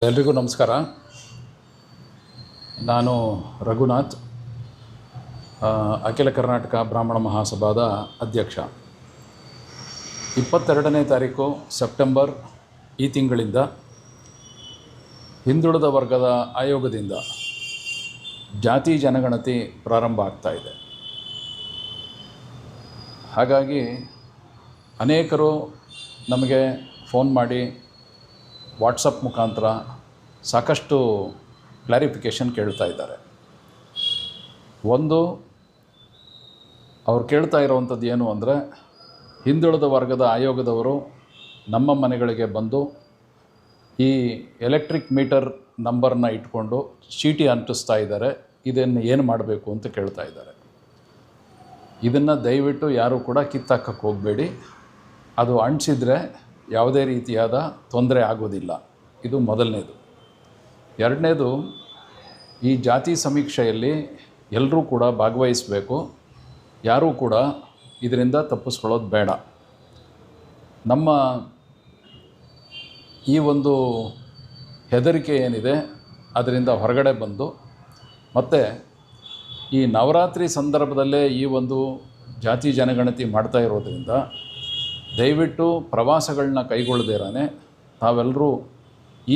ಎಲ್ರಿಗೂ ನಮಸ್ಕಾರ. ನಾನು ರಘುನಾಥ್, ಅಖಿಲ ಕರ್ನಾಟಕ ಬ್ರಾಹ್ಮಣ ಮಹಾಸಭಾದ ಅಧ್ಯಕ್ಷ. 22ನೇ ತಾರೀಕು ಸೆಪ್ಟೆಂಬರ್ ಈ ತಿಂಗಳಿಂದ ಹಿಂದುಳಿದ ವರ್ಗದ ಆಯೋಗದಿಂದ ಜಾತಿ ಜನಗಣತಿ ಪ್ರಾರಂಭ ಆಗ್ತಾಯಿದೆ. ಹಾಗಾಗಿ ಅನೇಕರು ನಮಗೆ ಫೋನ್ ಮಾಡಿ ವಾಟ್ಸಪ್ ಮುಖಾಂತರ ಸಾಕಷ್ಟು ಕ್ಲಾರಿಫಿಕೇಷನ್ ಕೇಳ್ತಾ ಇದ್ದಾರೆ. ಒಂದು, ಅವ್ರು ಕೇಳ್ತಾ ಇರೋವಂಥದ್ದು ಏನು ಅಂದರೆ, ಹಿಂದುಳಿದ ವರ್ಗದ ಆಯೋಗದವರು ನಮ್ಮ ಮನೆಗಳಿಗೆ ಬಂದು ಈ ಎಲೆಕ್ಟ್ರಿಕ್ ಮೀಟರ್ ನಂಬರ್ನ ಇಟ್ಕೊಂಡು ಚೀಟಿ ಅಂಟಿಸ್ತಾ ಇದ್ದಾರೆ, ಇದನ್ನು ಏನು ಮಾಡಬೇಕು ಅಂತ ಕೇಳ್ತಾ ಇದ್ದಾರೆ. ಇದನ್ನು ದಯವಿಟ್ಟು ಯಾರೂ ಕೂಡ ಕಿತ್ತಾಕಕ್ಕೆ ಹೋಗಬೇಡಿ. ಅದು ಅಂಟಿಸಿದರೆ ಯಾವುದೇ ರೀತಿಯಾದ ತೊಂದರೆ ಆಗೋದಿಲ್ಲ. ಇದು ಮೊದಲನೇದು. ಎರಡನೇದು, ಈ ಜಾತಿ ಸಮೀಕ್ಷೆಯಲ್ಲಿ ಎಲ್ಲರೂ ಕೂಡ ಭಾಗವಹಿಸಬೇಕು. ಯಾರೂ ಕೂಡ ಇದರಿಂದ ತಪ್ಪಿಸ್ಕೊಳ್ಳೋದು ಬೇಡ. ನಮ್ಮ ಈ ಒಂದು ಹೆದರಿಕೆ ಏನಿದೆ ಅದರಿಂದ ಹೊರಗಡೆ ಬಂದು, ಮತ್ತು ಈ ನವರಾತ್ರಿ ಸಂದರ್ಭದಲ್ಲೇ ಈ ಒಂದು ಜಾತಿ ಜನಗಣತಿ ಮಾಡ್ತಾ ಇರೋದರಿಂದ ದಯವಿಟ್ಟು ಪ್ರವಾಸಗಳನ್ನ ಕೈಗೊಳ್ಳದಿರಾನೆ ತಾವೆಲ್ಲರೂ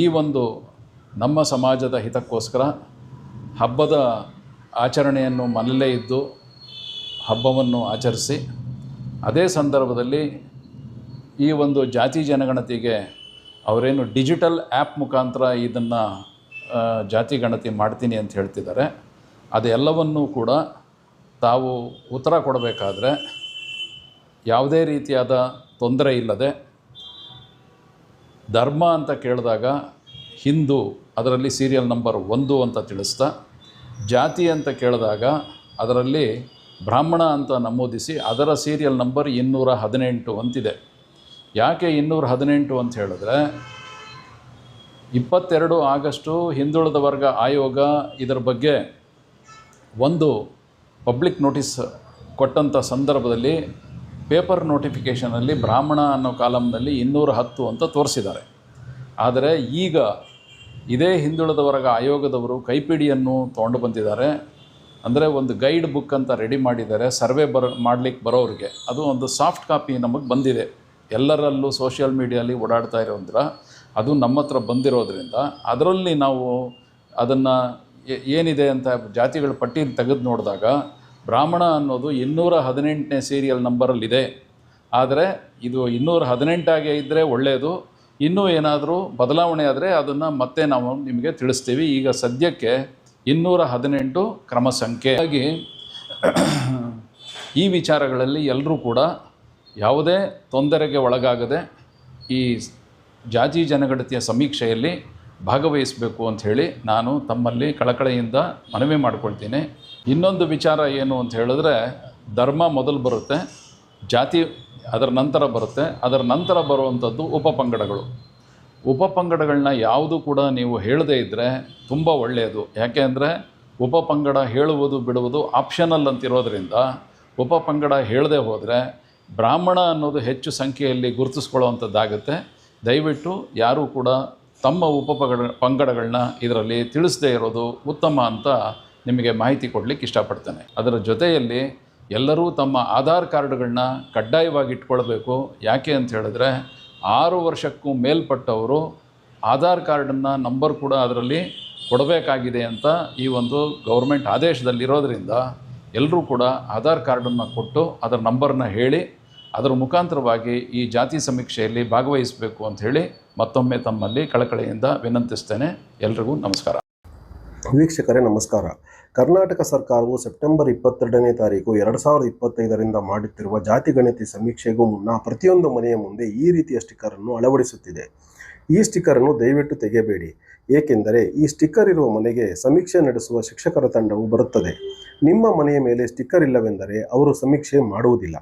ಈ ಒಂದು ನಮ್ಮ ಸಮಾಜದ ಹಿತಕ್ಕೋಸ್ಕರ ಹಬ್ಬದ ಆಚರಣೆಯನ್ನು ಮನೆಯಲ್ಲೇ ಇದ್ದು ಹಬ್ಬವನ್ನು ಆಚರಿಸಿ, ಅದೇ ಸಂದರ್ಭದಲ್ಲಿ ಈ ಒಂದು ಜಾತಿ ಜನಗಣತಿಗೆ ಅವರೇನು ಡಿಜಿಟಲ್ ಆ್ಯಪ್ ಮುಖಾಂತರ ಇದನ್ನು ಜಾತಿ ಗಣತಿ ಮಾಡ್ತೀನಿ ಅಂತ ಹೇಳ್ತಿದ್ದಾರೆ, ಅದೆಲ್ಲವನ್ನೂ ಕೂಡ ತಾವು ಉತ್ತರ ಕೊಡಬೇಕಾದ್ರೆ ಯಾವುದೇ ರೀತಿಯಾದ ತೊಂದರೆ ಇಲ್ಲದೆ, ಧರ್ಮ ಅಂತ ಕೇಳಿದಾಗ ಹಿಂದೂ ಅದರಲ್ಲಿ ಸೀರಿಯಲ್ ನಂಬರ್ 1 ಅಂತ ತಿಳಿಸ್ತಾ, ಜಾತಿ ಅಂತ ಕೇಳಿದಾಗ ಅದರಲ್ಲಿ ಬ್ರಾಹ್ಮಣ ಅಂತ ನಮೂದಿಸಿ ಅದರ ಸೀರಿಯಲ್ ನಂಬರ್ 218 ಅಂತಿದೆ. ಯಾಕೆ 218 ಅಂತ ಹೇಳಿದ್ರೆ, 22 ಆಗಸ್ಟು ಹಿಂದುಳಿದ ವರ್ಗ ಆಯೋಗ ಇದರ ಬಗ್ಗೆ ಒಂದು ಪಬ್ಲಿಕ್ ನೋಟಿಸ್ ಕೊಟ್ಟಂಥ ಸಂದರ್ಭದಲ್ಲಿ ಪೇಪರ್ ನೋಟಿಫಿಕೇಷನಲ್ಲಿ ಬ್ರಾಹ್ಮಣ ಅನ್ನೋ ಕಾಲಮ್ನಲ್ಲಿ 210 ಅಂತ ತೋರಿಸಿದ್ದಾರೆ. ಆದರೆ ಈಗ ಇದೇ ಹಿಂದುಳಿದ ವರ್ಗ ಆಯೋಗದವರು ಕೈಪಿಡಿಯನ್ನು ತೊಗೊಂಡು ಬಂದಿದ್ದಾರೆ. ಅಂದರೆ ಒಂದು ಗೈಡ್ ಬುಕ್ ಅಂತ ರೆಡಿ ಮಾಡಿದ್ದಾರೆ ಸರ್ವೆ ಮಾಡಲಿಕ್ಕೆ ಬರೋರಿಗೆ. ಅದು ಒಂದು ಸಾಫ್ಟ್ ಕಾಪಿ ನಮಗೆ ಬಂದಿದೆ. ಎಲ್ಲರಲ್ಲೂ ಸೋಷಿಯಲ್ ಮೀಡಿಯಲ್ಲಿ ಓಡಾಡ್ತಾ ಇರೋದ್ರ ಅದು ನಮ್ಮ ಹತ್ರ ಬಂದಿರೋದ್ರಿಂದ ಅದರಲ್ಲಿ ನಾವು ಅದನ್ನು ಏನಿದೆ ಅಂತ ಜಾತಿಗಳ ಪಟ್ಟಿಯಲ್ಲಿ ತೆಗೆದು ನೋಡಿದಾಗ ಬ್ರಾಹ್ಮಣ ಅನ್ನೋದು 218ನೇ ಸೀರಿಯಲ್ ನಂಬರಲ್ಲಿದೆ. ಆದರೆ ಇದು 218 ಇದ್ದರೆ ಒಳ್ಳೆಯದು. ಇನ್ನೂ ಏನಾದರೂ ಬದಲಾವಣೆ ಆದರೆ ಅದನ್ನು ಮತ್ತೆ ನಾವು ನಿಮಗೆ ತಿಳಿಸ್ತೀವಿ. ಈಗ ಸದ್ಯಕ್ಕೆ 218 ಕ್ರಮ ಸಂಖ್ಯೆ. ಹಾಗಾಗಿ ಈ ವಿಚಾರಗಳಲ್ಲಿ ಎಲ್ಲರೂ ಕೂಡ ಯಾವುದೇ ತೊಂದರೆಗೆ ಒಳಗಾಗದೆ ಈ ಜಾತಿ ಜನಗಣತಿಯ ಸಮೀಕ್ಷೆಯಲ್ಲಿ ಭಾಗವಹಿಸಬೇಕು ಅಂಥೇಳಿ ನಾನು ತಮ್ಮಲ್ಲಿ ಕಳಕಳಿಯಿಂದ ಮನವಿ ಮಾಡಿಕೊಳ್ತೀನಿ. ಇನ್ನೊಂದು ವಿಚಾರ ಏನು ಅಂತ ಹೇಳಿದ್ರೆ, ಧರ್ಮ ಮೊದಲು ಬರುತ್ತೆ, ಜಾತಿ ಅದರ ನಂತರ ಬರುತ್ತೆ. ಅದರ ನಂತರ ಬರುವಂಥದ್ದು ಉಪಪಂಗಡಗಳು. ಉಪಪಂಗಡಗಳನ್ನ ಯಾವುದು ಕೂಡ ನೀವು ಹೇಳದೇ ಇದ್ದರೆ ತುಂಬ ಒಳ್ಳೆಯದು. ಯಾಕೆ ಅಂದರೆ ಉಪಪಂಗಡ ಹೇಳುವುದು ಬಿಡುವುದು ಆಪ್ಷನಲ್ ಅಂತಿರೋದ್ರಿಂದ ಉಪಪಂಗಡ ಹೇಳದೆ ಹೋದರೆ ಬ್ರಾಹ್ಮಣ ಅನ್ನೋದು ಹೆಚ್ಚು ಸಂಖ್ಯೆಯಲ್ಲಿ ಗುರುತಿಸ್ಕೊಳ್ಳುವಂಥದ್ದಾಗುತ್ತೆ. ದಯವಿಟ್ಟು ಯಾರೂ ಕೂಡ ತಮ್ಮ ಪಂಗಡಗಳನ್ನ ಇದರಲ್ಲಿ ತಿಳಿಸದೇ ಇರೋದು ಉತ್ತಮ ಅಂತ ನಿಮಗೆ ಮಾಹಿತಿ ಕೊಡಲಿಕ್ಕೆ ಇಷ್ಟಪಡ್ತೇನೆ. ಅದರ ಜೊತೆಯಲ್ಲಿ ಎಲ್ಲರೂ ತಮ್ಮ ಆಧಾರ್ ಕಾರ್ಡ್ಗಳನ್ನ ಕಡ್ಡಾಯವಾಗಿ ಇಟ್ಕೊಳ್ಬೇಕು. ಯಾಕೆ ಅಂತ ಹೇಳಿದ್ರೆ 6 ವರ್ಷಕ್ಕೂ ಮೇಲ್ಪಟ್ಟವರು ಆಧಾರ್ ಕಾರ್ಡನ್ನು ನಂಬರ್ ಕೂಡ ಅದರಲ್ಲಿ ಕೊಡಬೇಕಾಗಿದೆ ಅಂತ ಈ ಒಂದು ಗೌರ್ಮೆಂಟ್ ಆದೇಶದಲ್ಲಿರೋದ್ರಿಂದ ಎಲ್ಲರೂ ಕೂಡ ಆಧಾರ್ ಕಾರ್ಡನ್ನು ಕೊಟ್ಟು ಅದರ ನಂಬರ್ನ ಹೇಳಿ ಅದರ ಮುಖಾಂತರವಾಗಿ ಈ ಜಾತಿ ಸಮೀಕ್ಷೆಯಲ್ಲಿ ಭಾಗವಹಿಸಬೇಕು ಅಂಥೇಳಿ ಮತ್ತೊಮ್ಮೆ ತಮ್ಮಲ್ಲಿ ಕಳಕಳಿಯಿಂದ ವಿನಂತಿಸ್ತೇನೆ. ಎಲ್ರಿಗೂ ನಮಸ್ಕಾರ. ವೀಕ್ಷಕರೇ ನಮಸ್ಕಾರ. ಕರ್ನಾಟಕ ಸರ್ಕಾರವು ಸೆಪ್ಟೆಂಬರ್ 22ನೇ ತಾರೀಕು 2025ರಿಂದ ಮಾಡುತ್ತಿರುವ ಜಾತಿ ಗಣತಿ ಸಮೀಕ್ಷೆಗೂ ಮುನ್ನ ಪ್ರತಿಯೊಂದು ಮನೆಯ ಮುಂದೆ ಈ ರೀತಿಯ ಸ್ಟಿಕ್ಕರನ್ನು ಅಳವಡಿಸುತ್ತಿದೆ. ಈ ಸ್ಟಿಕ್ಕರನ್ನು ದಯವಿಟ್ಟು ತೆಗೆಯಬೇಡಿ. ಏಕೆಂದರೆ ಈ ಸ್ಟಿಕ್ಕರ್ ಇರುವ ಮನೆಗೆ ಸಮೀಕ್ಷೆ ನಡೆಸುವ ಶಿಕ್ಷಕರ ತಂಡವು ಬರುತ್ತದೆ. ನಿಮ್ಮ ಮನೆಯ ಮೇಲೆ ಸ್ಟಿಕ್ಕರ್ ಇಲ್ಲವೆಂದರೆ ಅವರು ಸಮೀಕ್ಷೆ ಮಾಡುವುದಿಲ್ಲ.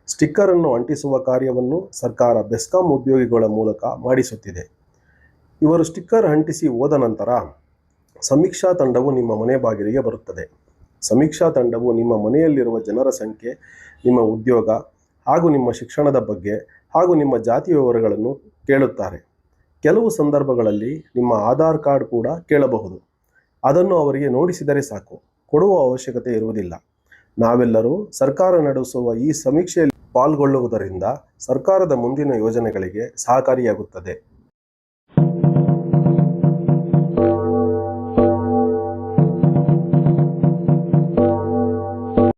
ಸ್ಟಿಕ್ಕರನ್ನು ಅಂಟಿಸುವ ಕಾರ್ಯವನ್ನು ಸರ್ಕಾರ ಬೆಸ್ಕಾಂ ಉದ್ಯೋಗಿಗಳ ಮೂಲಕ ಮಾಡಿಸುತ್ತಿದೆ. ಇವರು ಸ್ಟಿಕ್ಕರ್ ಅಂಟಿಸಿ ಹೋದ ನಂತರ ಸಮೀಕ್ಷಾ ತಂಡವು ನಿಮ್ಮ ಮನೆ ಬಾಗಿಲಿಗೆ ಬರುತ್ತದೆ. ಸಮೀಕ್ಷಾ ತಂಡವು ನಿಮ್ಮ ಮನೆಯಲ್ಲಿರುವ ಜನರ ಸಂಖ್ಯೆ, ನಿಮ್ಮ ಉದ್ಯೋಗ ಹಾಗೂ ನಿಮ್ಮ ಶಿಕ್ಷಣದ ಬಗ್ಗೆ ಹಾಗೂ ನಿಮ್ಮ ಜಾತಿ ವಿವರಗಳನ್ನು ಕೇಳುತ್ತಾರೆ. ಕೆಲವು ಸಂದರ್ಭಗಳಲ್ಲಿ ನಿಮ್ಮ ಆಧಾರ್ ಕಾರ್ಡ್ ಕೂಡ ಕೇಳಬಹುದು. ಅದನ್ನು ಅವರಿಗೆ ನೋಡಿಸಿದರೆ ಸಾಕು, ಕೊಡುವ ಅವಶ್ಯಕತೆ ಇರುವುದಿಲ್ಲ. ನಾವೆಲ್ಲರೂ ಸರ್ಕಾರ ನಡೆಸುವ ಈ ಸಮೀಕ್ಷೆಯಲ್ಲಿ ಪಾಲ್ಗೊಳ್ಳುವುದರಿಂದ ಸರ್ಕಾರದ ಮುಂದಿನ ಯೋಜನೆಗಳಿಗೆ ಸಹಕಾರಿಯಾಗುತ್ತದೆ.